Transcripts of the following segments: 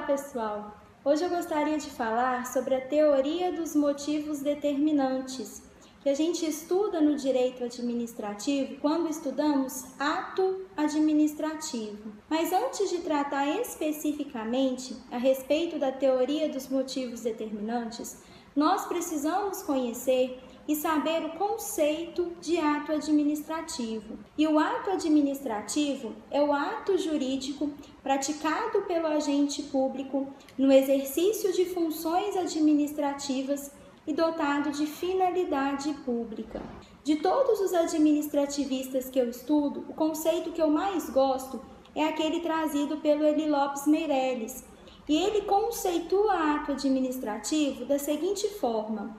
pessoal! Hoje eu gostaria de falar sobre a teoria dos motivos determinantes, que a gente estuda no direito administrativo quando estudamos ato administrativo. Mas antes de tratar especificamente a respeito da teoria dos motivos determinantes, nós precisamos conhecer e saber o conceito de ato administrativo. E o ato administrativo é o ato jurídico praticado pelo agente público no exercício de funções administrativas e dotado de finalidade pública. De todos os administrativistas que eu estudo, o conceito que eu mais gosto é aquele trazido pelo Eli Lopes Meireles. E ele conceitua ato administrativo da seguinte forma: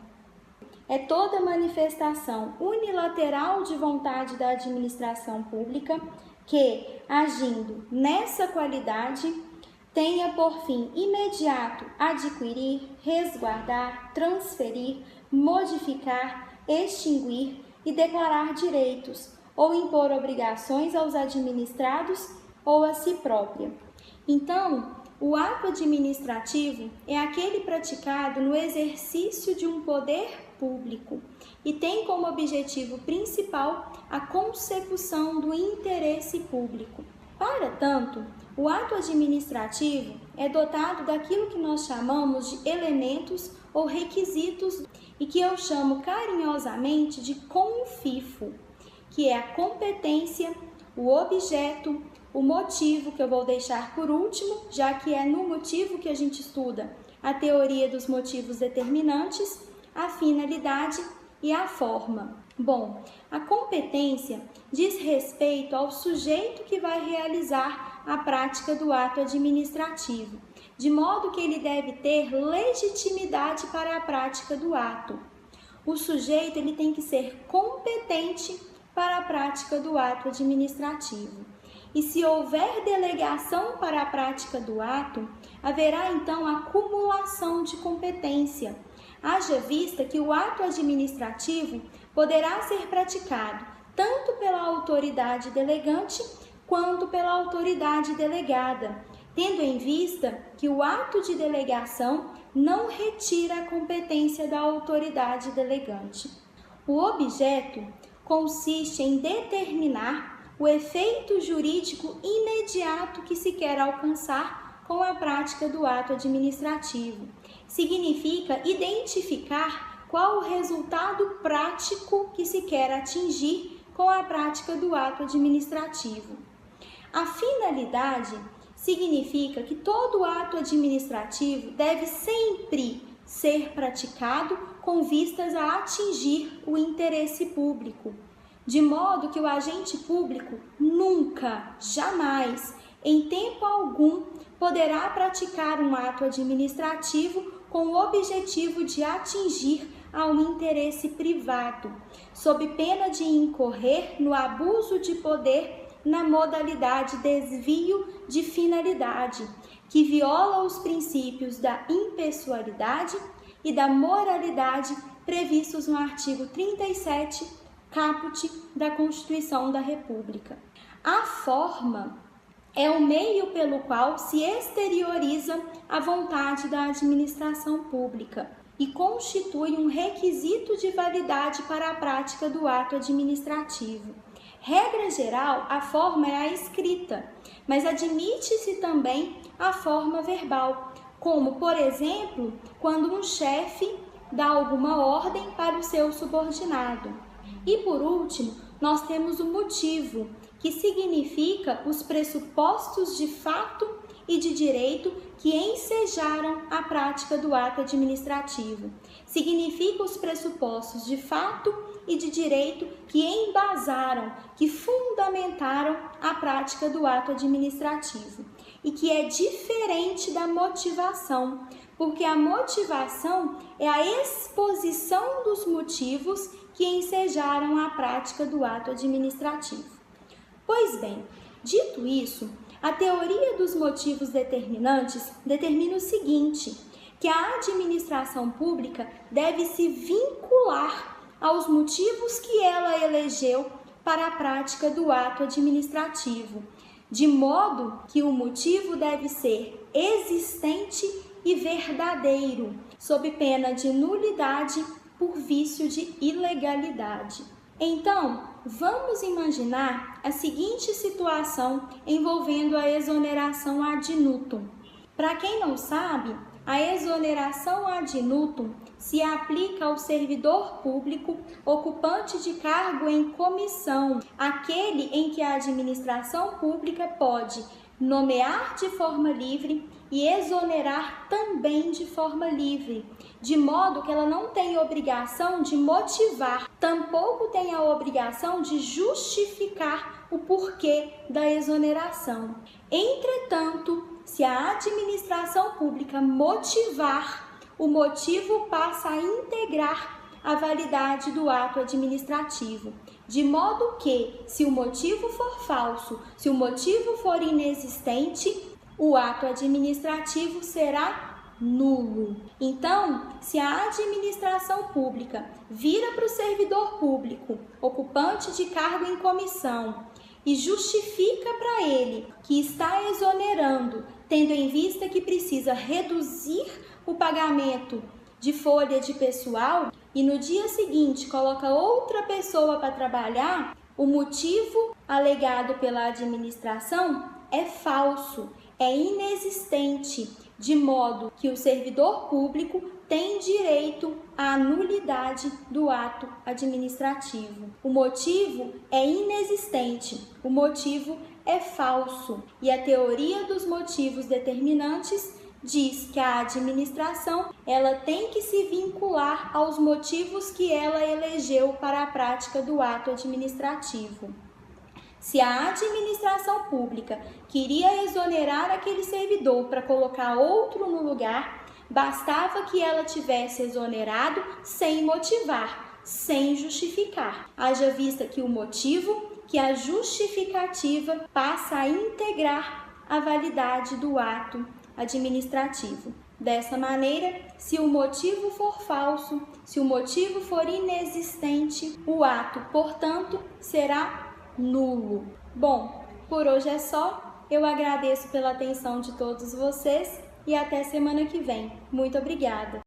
é toda manifestação unilateral de vontade da administração pública que, agindo nessa qualidade, tenha por fim imediato adquirir, resguardar, transferir, modificar, extinguir e declarar direitos ou impor obrigações aos administrados ou a si própria. Então, o ato administrativo é aquele praticado no exercício de um poder público e tem como objetivo principal a consecução do interesse público. Para tanto, o ato administrativo é dotado daquilo que nós chamamos de elementos ou requisitos e que eu chamo carinhosamente de confifo, que é a competência, o objeto, o motivo, que eu vou deixar por último, já que é no motivo que a gente estuda a teoria dos motivos determinantes, a finalidade e a forma. Bom, a competência diz respeito ao sujeito que vai realizar a prática do ato administrativo, de modo que ele deve ter legitimidade para a prática do ato. O sujeito ele tem que ser competente para a prática do ato administrativo. E se houver delegação para a prática do ato, haverá então acumulação de competência. Haja vista que o ato administrativo poderá ser praticado tanto pela autoridade delegante quanto pela autoridade delegada, tendo em vista que o ato de delegação não retira a competência da autoridade delegante. O objeto consiste em determinar o efeito jurídico imediato que se quer alcançar com a prática do ato administrativo. Significa identificar qual o resultado prático que se quer atingir com a prática do ato administrativo. A finalidade significa que todo ato administrativo deve sempre ser praticado com vistas a atingir o interesse público, de modo que o agente público nunca, jamais, em tempo algum, poderá praticar um ato administrativo com o objetivo de atingir a um interesse privado, sob pena de incorrer no abuso de poder na modalidade desvio de finalidade, que viola os princípios da impessoalidade e da moralidade previstos no artigo 37, caput da Constituição da República. A forma é o meio pelo qual se exterioriza a vontade da administração pública e constitui um requisito de validade para a prática do ato administrativo. Regra geral, a forma é a escrita, mas admite-se também a forma verbal, como, por exemplo, quando um chefe dá alguma ordem para o seu subordinado. E por último, nós temos o motivo, que significa os pressupostos de fato e de direito que ensejaram a prática do ato administrativo. Significa os pressupostos de fato e de direito que embasaram, que fundamentaram a prática do ato administrativo. E que é diferente da motivação, porque a motivação é a exposição dos motivos que ensejaram a prática do ato administrativo. Pois bem, dito isso, a teoria dos motivos determinantes determina o seguinte, que a administração pública deve se vincular aos motivos que ela elegeu para a prática do ato administrativo, de modo que o motivo deve ser existente e verdadeiro, sob pena de nulidade por vício de ilegalidade. Então, vamos imaginar a seguinte situação envolvendo a exoneração ad nutum. Para quem não sabe, a exoneração ad nutum se aplica ao servidor público ocupante de cargo em comissão, aquele em que a administração pública pode nomear de forma livre e exonerar também de forma livre, de modo que ela não tem obrigação de motivar, tampouco tem a obrigação de justificar o porquê da exoneração. Entretanto, se a administração pública motivar, o motivo passa a integrar a validade do ato administrativo, de modo que, se o motivo for falso, se o motivo for inexistente, o ato administrativo será nulo. Então, se a administração pública vira para o servidor público, ocupante de cargo em comissão, e justifica para ele que está exonerando, tendo em vista que precisa reduzir o pagamento de folha de pessoal, e no dia seguinte coloca outra pessoa para trabalhar, o motivo alegado pela administração é falso, é inexistente, de modo que o servidor público tem direito à nulidade do ato administrativo. O motivo é inexistente, o motivo é falso, e a teoria dos motivos determinantes diz que a administração ela tem que se vincular aos motivos que ela elegeu para a prática do ato administrativo. Se a administração pública queria exonerar aquele servidor para colocar outro no lugar, bastava que ela tivesse exonerado sem motivar, sem justificar. Haja vista que o motivo, que a justificativa passa a integrar a validade do ato administrativo. Dessa maneira, se o motivo for falso, se o motivo for inexistente, o ato, portanto, será nulo. Bom, por hoje é só. Eu agradeço pela atenção de todos vocês e até semana que vem. Muito obrigada!